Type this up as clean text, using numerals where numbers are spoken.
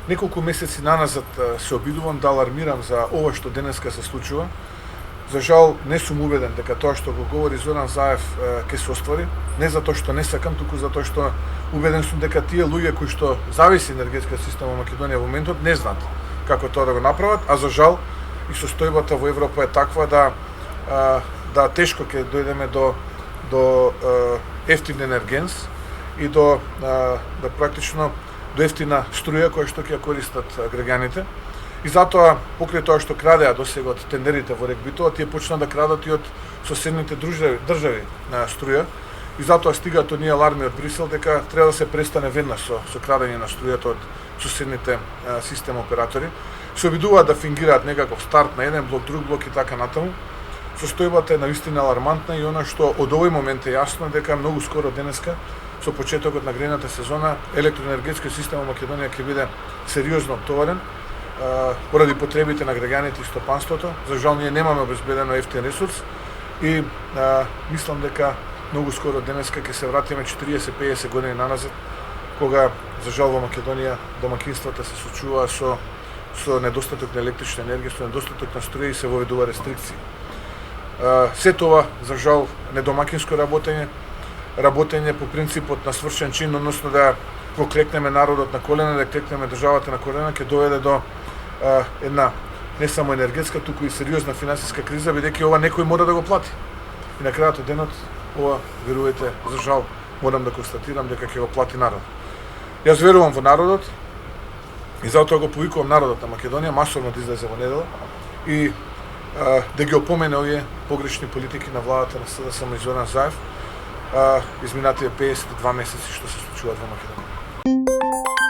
Неколку месеци наназад се обидувам да алармирам за ова што денеска се случува. За жал не сум убеден дека тоа што го говори Зоран Заев ќе се оствари, не затоа што не сакам, туку затоа што убеден сум дека тие луѓе кои што зависи енергетска система во Македонија во моментот не знаат како тоа да го направат, а за жал и состојбата во Европа е таква да тешко ќе дојдеме до ефтин енергенс и до практично до ефтина струја која што ќе ја користат граѓаните. И затоа, покрај тоа што крадеа досега од тендерите во РЕК Битола, тие почнаа да крадат и од соседните држави на струја. И затоа стигаат оние аларми од Брисел дека треба да се престане веднаш со крадење на струјата од соседните систем оператори. Се обидуваат да фингираат некаков старт на еден блок, друг блок и така натаму. Состојбата е навистина алармантна и она што од овој момент е јасно дека многу скоро денеска со почетокот на грејната сезона електроенергетскиот систем во Македонија ќе биде сериозно обтоварен поради потребите на граѓаните и стопанството. За жал ние немаме обезбедено ефтин ресурс и мислам дека многу скоро денеска ќе се вратиме 40-50 години наназад, кога за жал во Македонија домакинствата се соочуваат со недостаток на електрична енергија, со недостаток на струја и се воведува рестрикции. Се тоа за жал недомакинско работење по принципот на свршен чин, односно да го клекнеме народот на колена, да клекнеме државата на колена, ќе доведе до една не само енергетска, туку и сериозна финансиска криза, бидејќи ова некој мора да го плати. И на крајот од денот, ова, верувате, за жал, морам да констатирам дека ќе го плати народот. Јас верувам во народот и затоа го повикувам народот на Македонија масовно да излезе во недела и да ги опомене овие погрешни политики на владата на СДСМ и Зоран Заев изминатите 52 месеци што се случуваат во Македонија.